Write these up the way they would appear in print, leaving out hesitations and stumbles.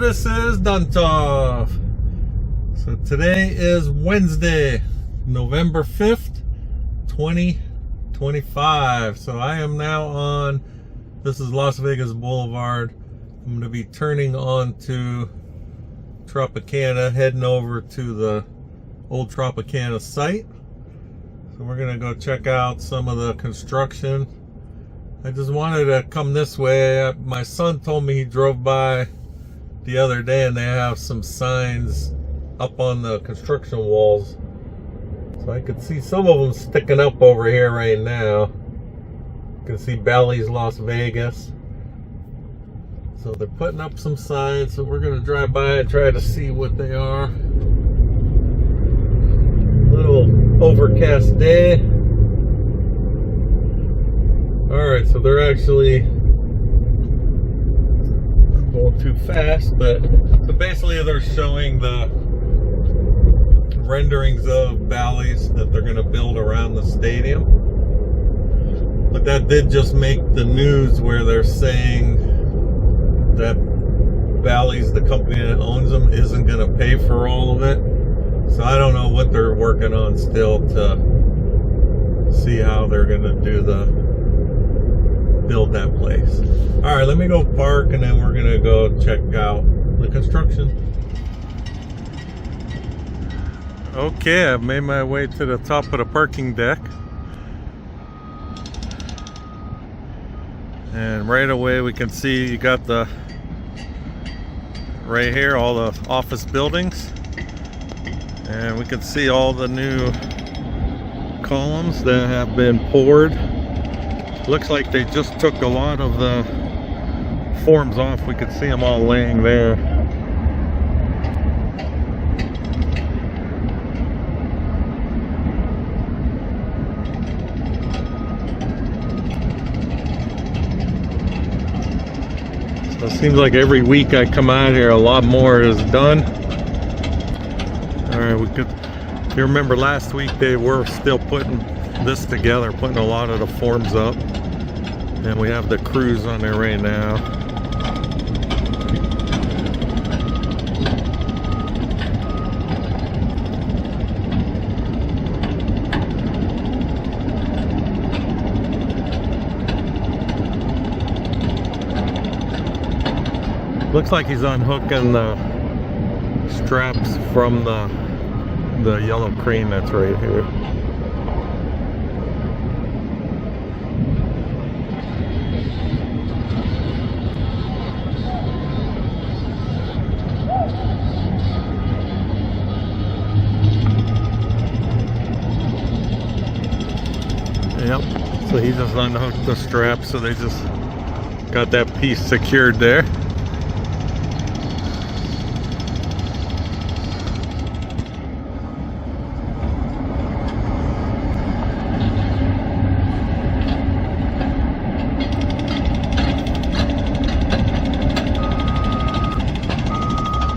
this is duntov. So today is Wednesday, November 5th, 2025. So I am now on, this is Las Vegas Boulevard. I'm going to be turning on to Tropicana, heading over to the old Tropicana site. So we're going to go check out some of the construction. I just wanted to come this way. My son told me he drove by the other day and they have some signs up on the construction walls. So I could see some of them sticking up over here right now. You can see Bally's Las Vegas. So they're putting up some signs, so we're going to drive by and try to see what they are. Little overcast day. Alright, so they're actually going too fast, but so basically they're showing the renderings of Bally's that they're going to build around the stadium. But that did just make the news where they're saying that Bally's, the company that owns them, isn't going to pay for all of it. So I don't know what they're working on still to see how they're going to build that place. All right, let me go park and then we're going to go check out the construction. Okay, I've made my way to the top of the parking deck. And right away we can see you got the, right here, all the office buildings. And we can see all the new columns that have been poured. Looks like they just took a lot of the forms off. We could see them all laying there. So it seems like every week I come out here, a lot more is done. All right, if you remember last week, they were still putting this together, putting a lot of the forms up. And we have the crews on there right now. Looks like he's unhooking the straps from the yellow crane that's right here. Yep, so he just unhooked the strap, so they just got that piece secured there.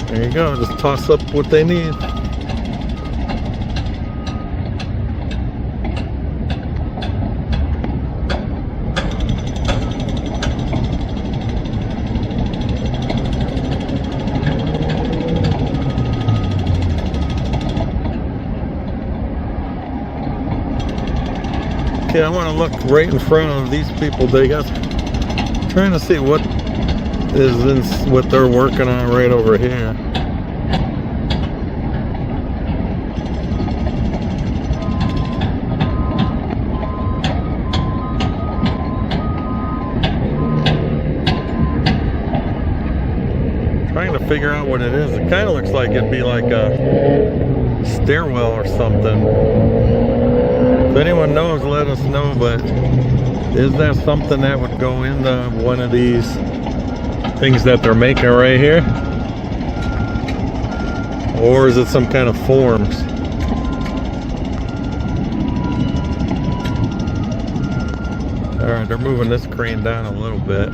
There you go, just toss up what they need. Okay, I want to look right in front of these people. They got, trying to see what is in what they're working on right over here. Trying to figure out what it is. It kind of looks like it'd be like a stairwell or something. If anyone knows, let us know, but is that something that would go into one of these things that they're making right here? Or is it some kind of forms? Alright, they're moving this crane down a little bit.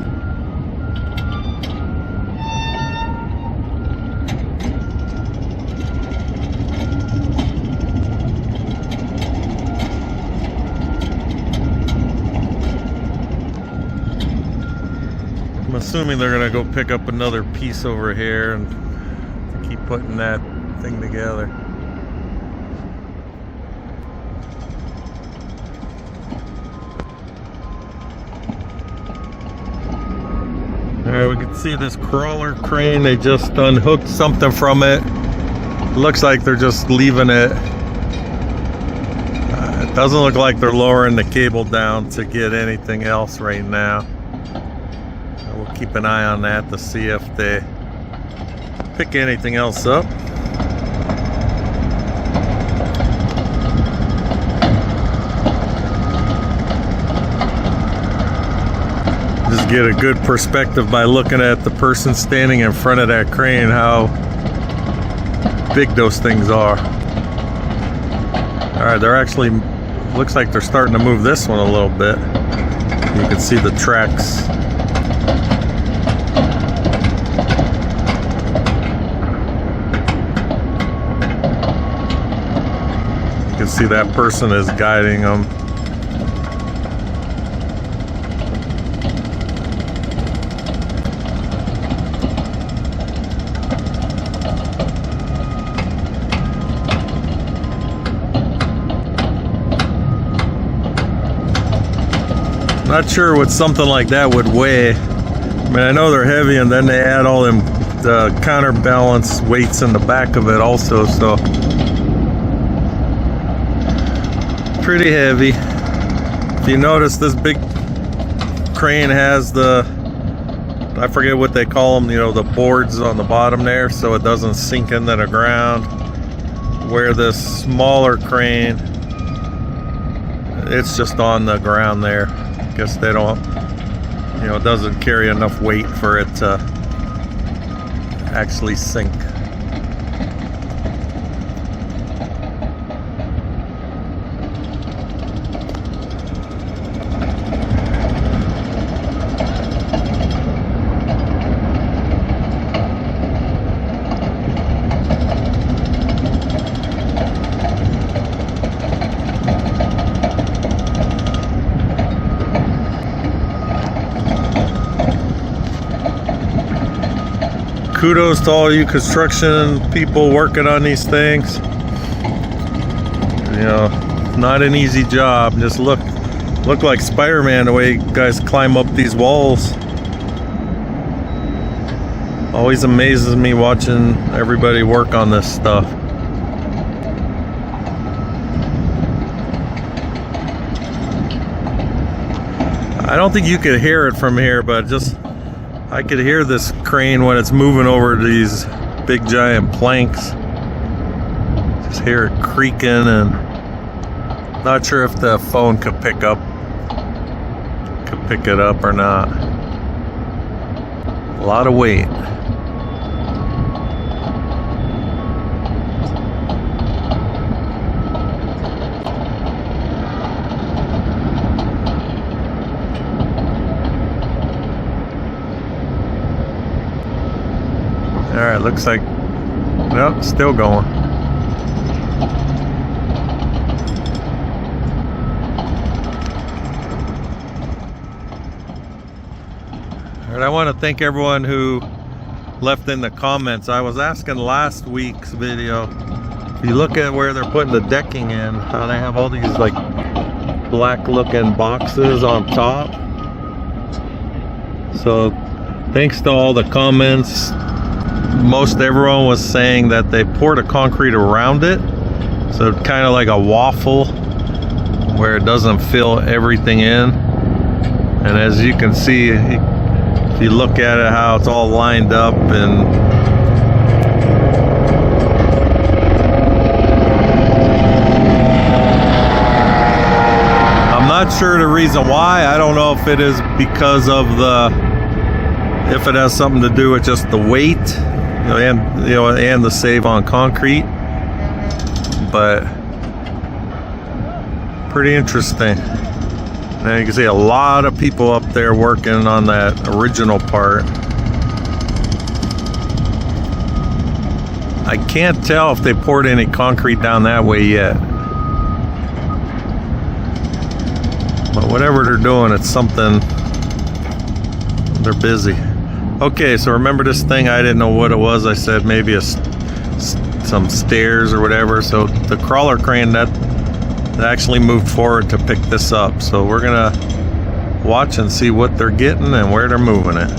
assuming they're gonna go pick up another piece over here and keep putting that thing together. Alright, we can see this crawler crane. They just unhooked something from it. Looks like they're just leaving it. It doesn't look like they're lowering the cable down to get anything else right now. We'll keep an eye on that to see if they pick anything else up. Just get a good perspective by looking at the person standing in front of that crane, how big those things are. Alright, they're actually, looks like they're starting to move this one a little bit. You can see the tracks. You can see that person is guiding them. Not sure what something like that would weigh. I mean, I know they're heavy, and then they add all them counterbalance weights in the back of it also, so pretty heavy. If you notice, this big crane has the, I forget what they call them, you know, the boards on the bottom there, so it doesn't sink into the ground. Where this smaller crane, it's just on the ground there. Guess they don't, you know, it doesn't carry enough weight for it to actually sink. Kudos to all you construction people working on these things. You know, not an easy job. Just look like Spider-Man the way guys climb up these walls. Always amazes me watching everybody work on this stuff. I don't think you could hear it from here, but just I could hear this crane when it's moving over these big giant planks. Just hear it creaking, and not sure if the phone could pick it up or not. A lot of weight. Alright, looks like, nope, still going. Alright, I want to thank everyone who left in the comments. I was asking last week's video, if you look at where they're putting the decking in, how they have all these like black looking boxes on top. So thanks to all the comments, most everyone was saying that they poured a concrete around it, so kind of like a waffle where it doesn't fill everything in. And as you can see, if you look at it, how it's all lined up, and I'm not sure the reason why. I don't know if it is because of if it has something to do with just the weight, and the save on concrete, but pretty interesting. Now you can see a lot of people up there working on that original part. I can't tell if they poured any concrete down that way yet, but whatever they're doing, it's something, they're busy. Okay, so remember this thing? I didn't know what it was. I said maybe some stairs or whatever. So the crawler crane that actually moved forward to pick this up. So we're gonna watch and see what they're getting and where they're moving it.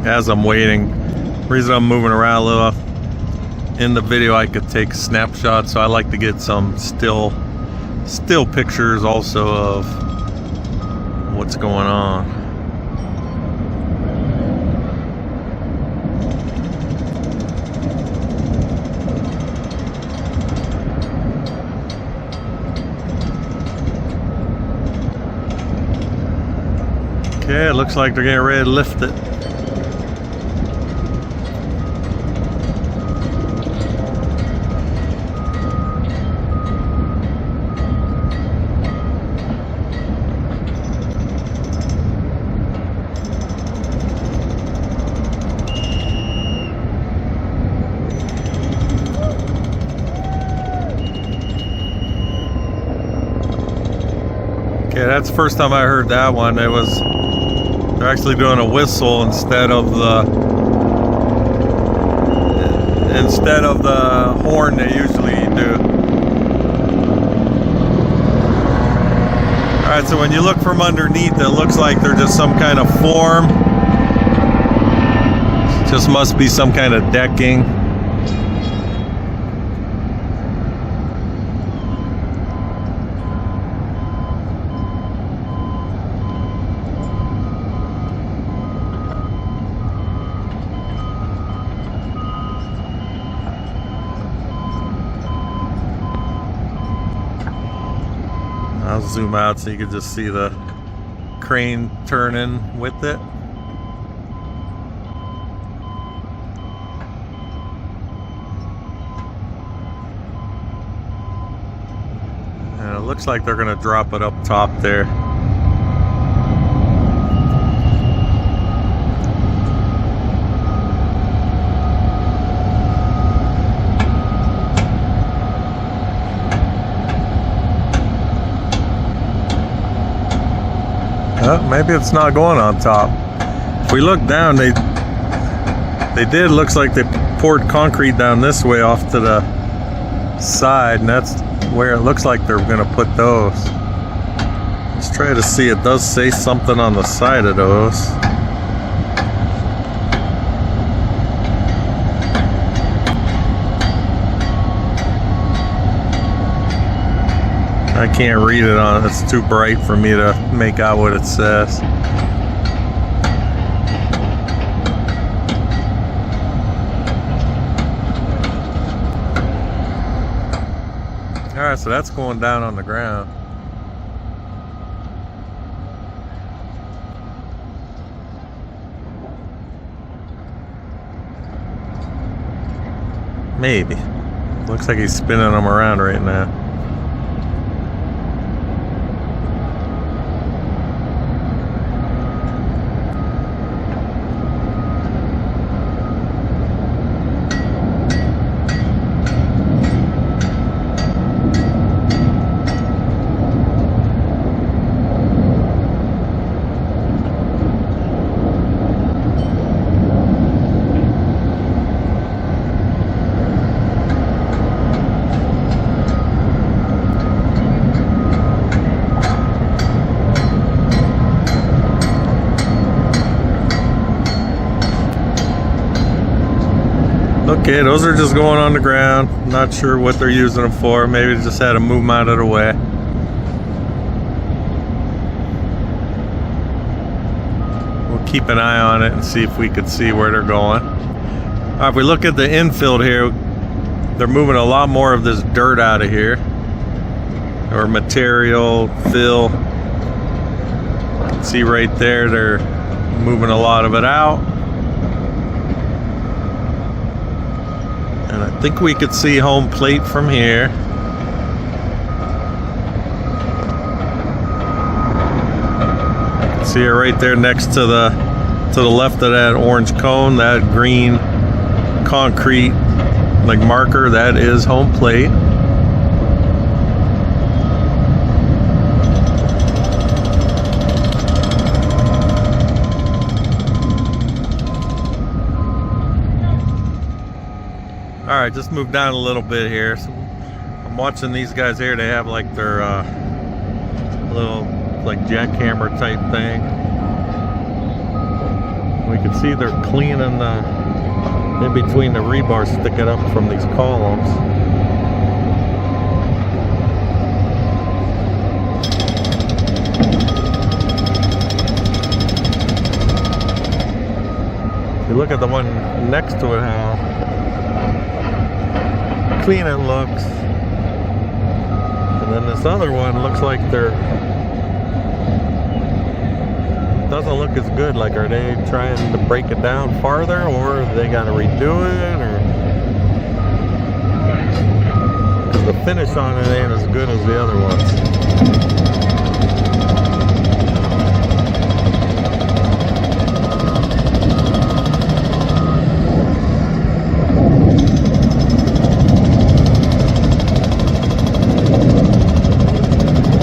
As I'm waiting, the reason I'm moving around a little in the video, I could take snapshots, so I like to get some still pictures also of what's going on. Okay, it looks like they're getting ready to lift it. Okay, that's the first time I heard that one. They're actually doing a whistle instead of the horn they usually do. All right, so when you look from underneath, it looks like they're just some kind of form. Just must be some kind of decking. I'll zoom out so you can just see the crane turning with it. And it looks like they're going to drop it up top there. Maybe it's not going on top. If we look down, they did. Looks like they poured concrete down this way off to the side, and that's where it looks like they're gonna put those. Let's try to see. It does say something on the side of those. I can't read it on, it's too bright for me to make out what it says. Alright, so that's going down on the ground. Maybe. Looks like he's spinning them around right now. Okay, those are just going on the ground. Not sure what they're using them for. Maybe they just had to move them out of the way. We'll keep an eye on it and see if we could see where they're going. All right, if we look at the infield here, they're moving a lot more of this dirt out of here. Or material, fill. You can see right there, they're moving a lot of it out. And I think we could see home plate from here. See it right there next to the left of that orange cone, that green concrete like marker, that is home plate. All right, just move down a little bit here. So I'm watching these guys here. They have like their little like jackhammer type thing. We can see they're cleaning the in between the rebar sticking up from these columns. If you look at the one next to it, how clean it looks. And then this other one looks like doesn't look as good. Like, are they trying to break it down farther, or they got to redo it, or because the finish on it ain't as good as the other ones.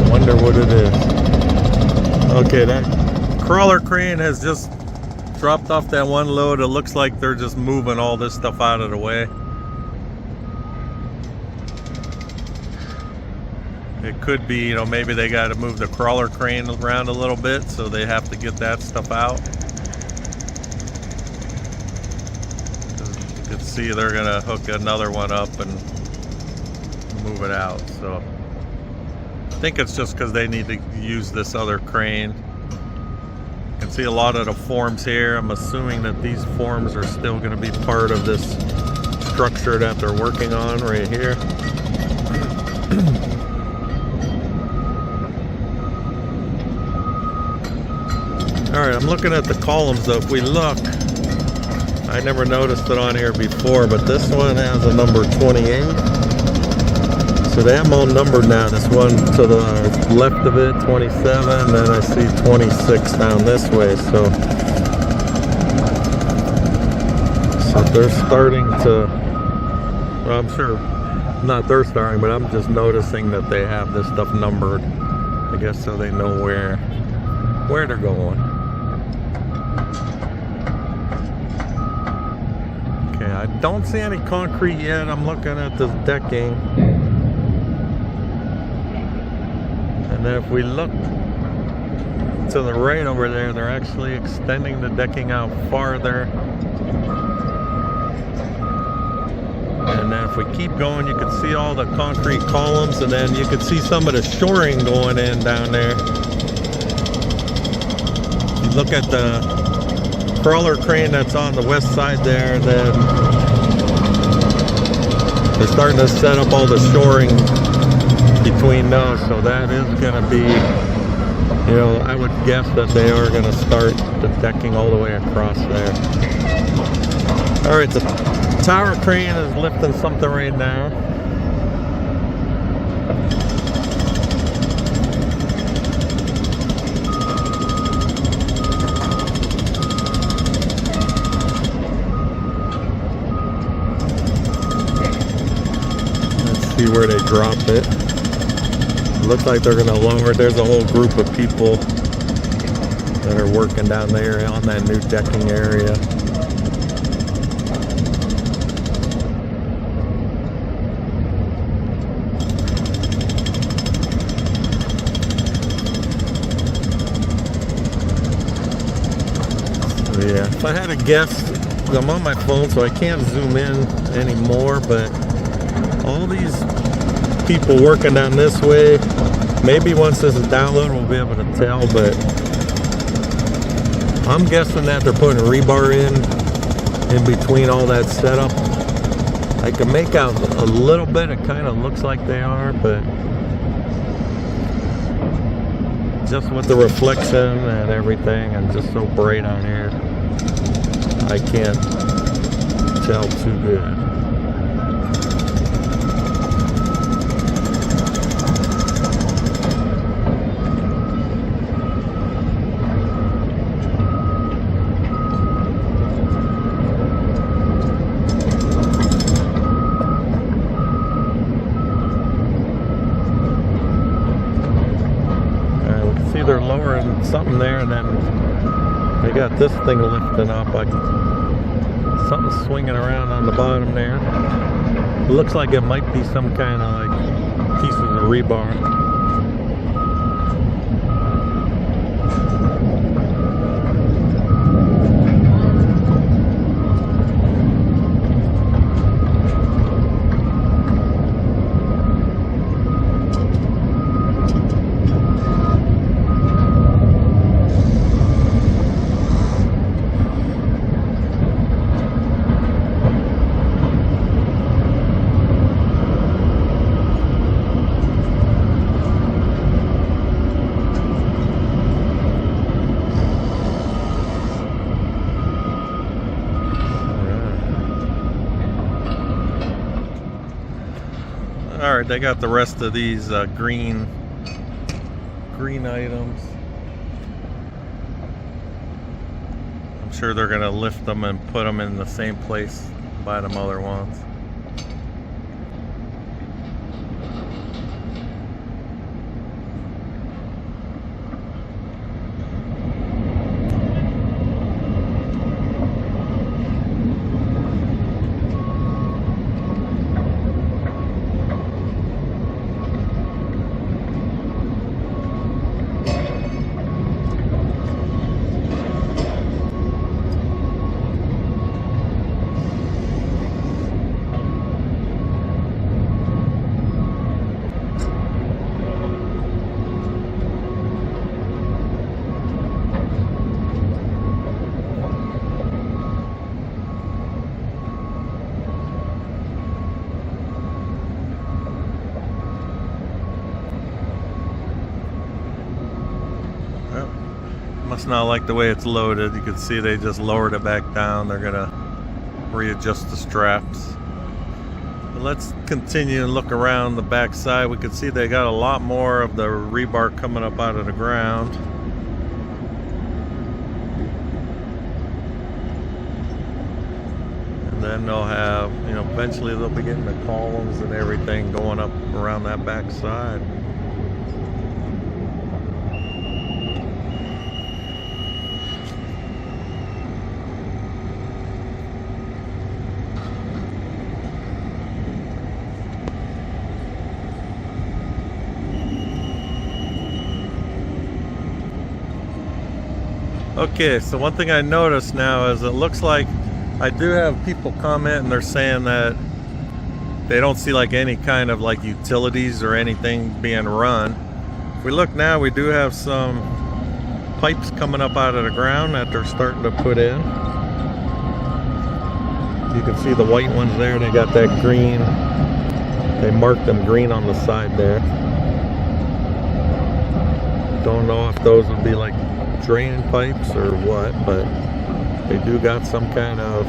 Wonder what it is. Okay, that crawler crane has just dropped off that one load. It looks like they're just moving all this stuff out of the way. It could be, you know, maybe they got to move the crawler crane around a little bit, so they have to get that stuff out. You can see they're gonna hook another one up and move it out. So I think it's just because they need to use this other crane. You can see a lot of the forms here. I'm assuming that these forms are still going to be part of this structure that they're working on right here. Alright, I'm looking at the columns though. If we look, I never noticed it on here before, but this one has a number 28. So they have them all numbered now. This one to the left of it, 27, then I see 26 down this way. So they're starting to, well, I'm sure not they're starting, but I'm just noticing that they have this stuff numbered, I guess, so they know where they're going. Okay, I don't see any concrete yet. I'm looking at this decking. And then if we look to the right over there, they're actually extending the decking out farther. And then if we keep going, you can see all the concrete columns, and then you can see some of the shoring going in down there. If you look at the crawler crane that's on the west side there, then they're starting to set up all the shoring between those, so that is going to be, you know, I would guess that they are going to start the decking all the way across there. Alright, the tower crane is lifting something right now. Let's see where they drop it. Looks like they're going to lower it. There's a whole group of people that are working down there on that new decking area. So yeah, if I had to guess, I'm on my phone so I can't zoom in anymore, but all these people working down this way, maybe once this is downloaded we'll be able to tell, but I'm guessing that they're putting rebar in between all that setup. I can make out a little bit, it kind of looks like they are, but just with the reflection and everything, and just so bright on here, I can't tell too good. something there, and then they got this thing lifting up. Something swinging around on the bottom there. It looks like it might be some kind of like pieces of rebar. Alright, they got the rest of these green items. I'm sure they're going to lift them and put them in the same place by them other ones. Must not like the way it's loaded. You can see they just lowered it back down. They're gonna readjust the straps. But let's continue and look around the back side. We can see they got a lot more of the rebar coming up out of the ground. And then they'll have, you know, eventually they'll be getting the columns and everything going up around that back side. Okay, so one thing I noticed now is it looks like I do have people comment and they're saying that they don't see like any kind of like utilities or anything being run. If we look now, we do have some pipes coming up out of the ground that they're starting to put in. You can see the white ones there. They got that green. They marked them green on the side there. Don't know if those would be like drain pipes or what, but they do got some kind of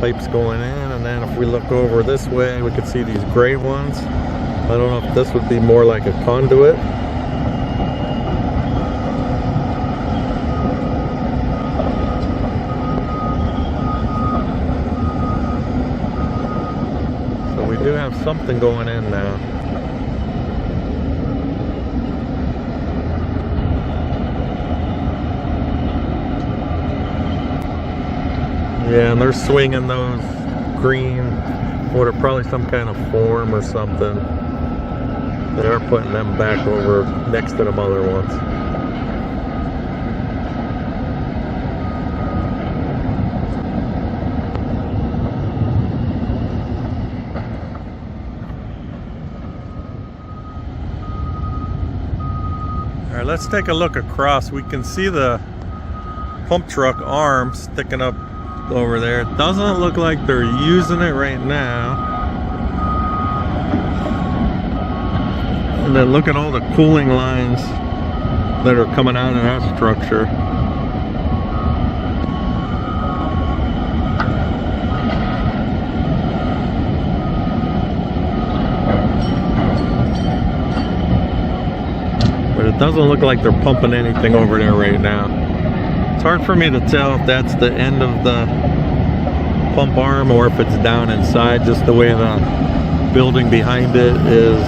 pipes going in. And then if we look over this way, we can see these gray ones. I don't know if this would be more like a conduit. So we do have something going in now. Yeah, and they're swinging those green, what are probably some kind of form or something. They are putting them back over next to them other ones. All right, let's take a look across. We can see the pump truck arm sticking up over there. It doesn't look like they're using it right now. And then look at all the cooling lines that are coming out of that structure. But it doesn't look like they're pumping anything over there right now. It's hard for me to tell if that's the end of the pump arm or if it's down inside, just the way the building behind it is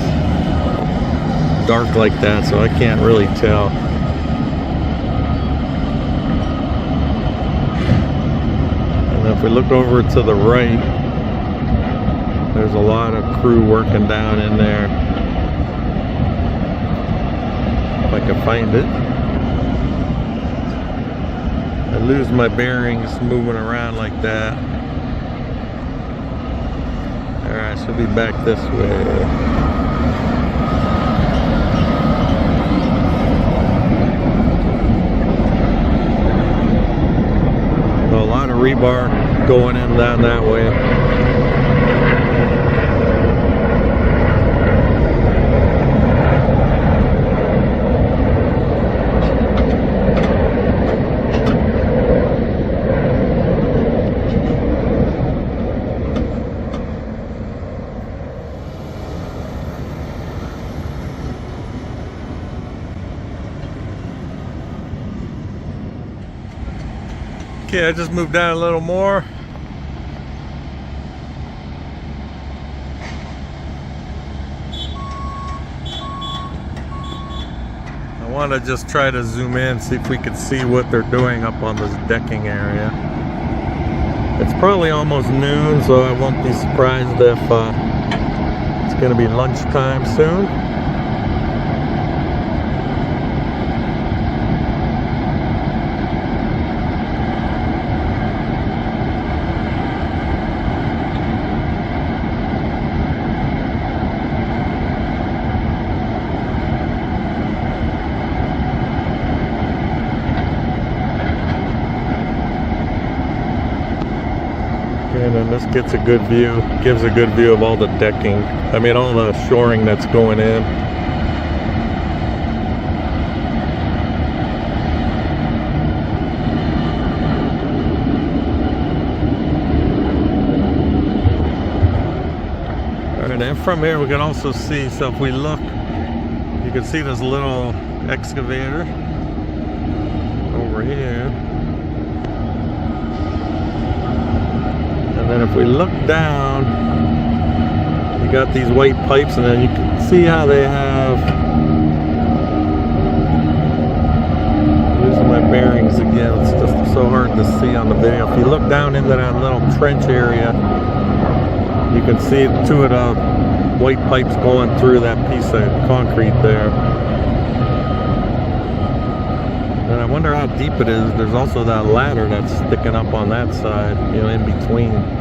dark like that, so I can't really tell. If we look over to the right, there's a lot of crew working down in there. If I can find it. I lose my bearings moving around like that. Alright, should be back this way. A lot of rebar going in down that way. Okay, I just moved down a little more. I want to just try to zoom in, see if we can see what they're doing up on this decking area. It's probably almost noon, so I won't be surprised if it's going to be lunchtime soon. And then this gets a good view, gives a good view of all the decking. I mean, all the shoring that's going in. All right, and from here we can also see, so if we look, you can see this little excavator over here. And then if we look down, you got these white pipes, and then you can see how they have, losing my bearings again, it's just so hard to see on the video. If you look down into that little trench area, you can see two of the white pipes going through that piece of concrete there. And I wonder how deep it is. There's also that ladder that's sticking up on that side, you know, in between.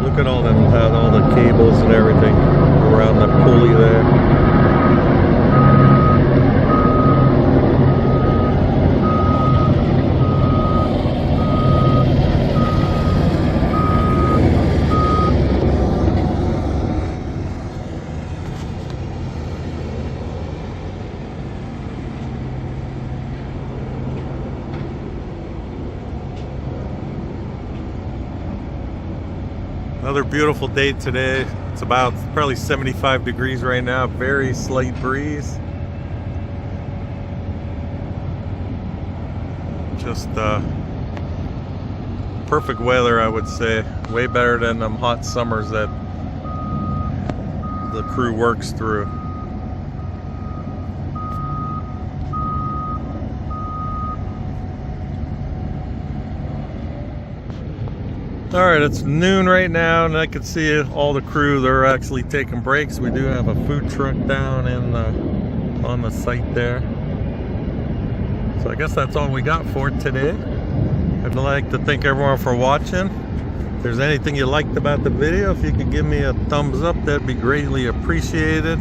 Look at all the cables and everything around the pulley there. Another beautiful day today. It's about probably 75 degrees right now, very slight breeze. Just perfect weather, I would say. Way better than them hot summers that the crew works through. Alright, it's noon right now, and I can see all the crew, they're actually taking breaks. We do have a food truck down in on the site there. So I guess that's all we got for today. I'd like to thank everyone for watching. If there's anything you liked about the video, if you could give me a thumbs up, that'd be greatly appreciated.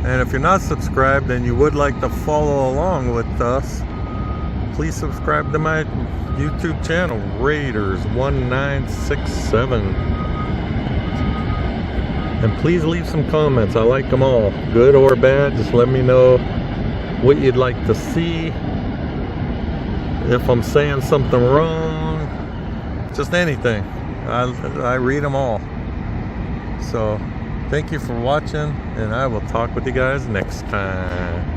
And if you're not subscribed and you would like to follow along with us, please subscribe to my YouTube channel, Raiders1967. And please leave some comments. I like them all, good or bad. Just let me know what you'd like to see. If I'm saying something wrong, just anything. I read them all. So thank you for watching, and I will talk with you guys next time.